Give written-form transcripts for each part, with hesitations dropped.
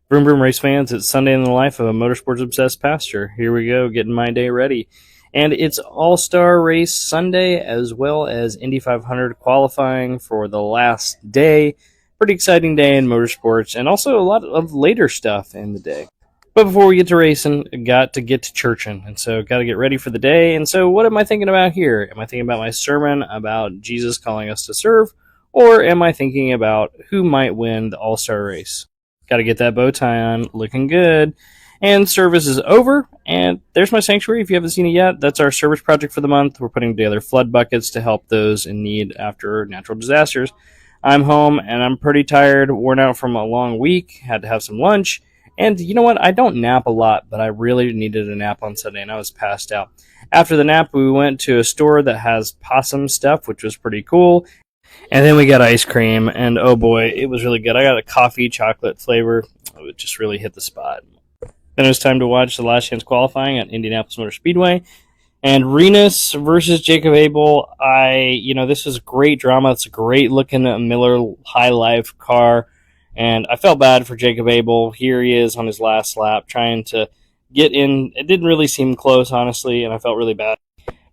Vroom Vroom Race fans, it's Sunday in the life of a motorsports obsessed pastor. Here we go, getting my day ready. And it's All-Star Race Sunday as well as Indy 500 qualifying for the last day. Pretty exciting day in motorsports and also a lot of later stuff in the day. But before we get to racing, got to get to churching, and so got to get ready for the day. And so what am I thinking about here? Am I thinking about my sermon about Jesus calling us to serve, or am I thinking about who might win the All-Star race? Got to get that bow tie on, looking good. And service is over, and there's my sanctuary. If you haven't seen it yet, that's our service project for the month. We're putting together flood buckets to help those in need after natural disasters. I'm home, and I'm pretty tired, worn out from a long week, had to have some lunch. And you know what? I don't nap a lot, but I really needed a nap on Sunday, and I was passed out. After the nap, we went to a store that has possum stuff, which was pretty cool. And then we got ice cream, and oh boy, it was really good. I got a coffee chocolate flavor. It just really hit the spot. Then it was time to watch the last chance qualifying at Indianapolis Motor Speedway. And Rinus versus Jacob Abel. This is great drama. It's a great looking Miller High Life car. And I felt bad for Jacob Abel. Here he is on his last lap trying to get in. It didn't really seem close, honestly, and I felt really bad.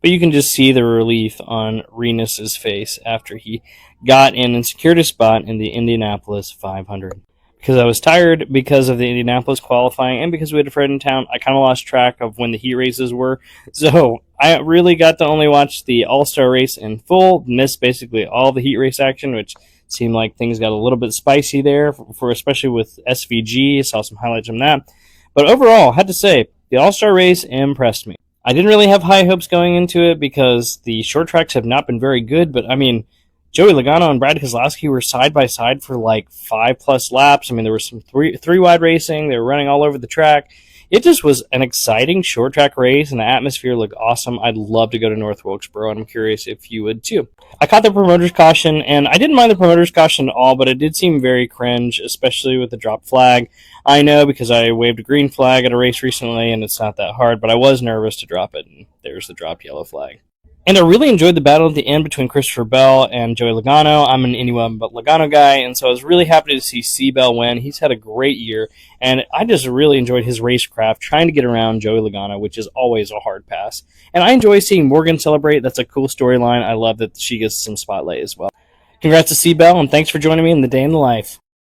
But you can just see the relief on Rinus's face after he got in and secured a spot in the Indianapolis 500. Because I was tired because of the Indianapolis qualifying and because we had a friend in town, I kind of lost track of when the heat races were. So I really got to only watch the All-Star race in full, missed basically all the heat race action, which seemed like things got a little bit spicy there, for especially with SVG. Saw some highlights from that. But overall, I had to say, the All-Star race impressed me. I didn't really have high hopes going into it because the short tracks have not been very good, but I mean, Joey Logano and Brad Keselowski were side by side for like 5+ laps. I mean, there was some three wide racing. They were running all over the track. It just was an exciting short track race, and the atmosphere looked awesome. I'd love to go to North Wilkesboro, and I'm curious if you would too. I caught the promoter's caution, and I didn't mind the promoter's caution at all, but it did seem very cringe, especially with the drop flag. I know because I waved a green flag at a race recently, and it's not that hard, but I was nervous to drop it, and there's the dropped yellow flag. And I really enjoyed the battle at the end between Christopher Bell and Joey Logano. I'm an anyone but Logano guy, and so I was really happy to see C. Bell win. He's had a great year, and I just really enjoyed his racecraft trying to get around Joey Logano, which is always a hard pass. And I enjoy seeing Morgan celebrate. That's a cool storyline. I love that she gets some spotlight as well. Congrats to C. Bell, and thanks for joining me in the day in the life.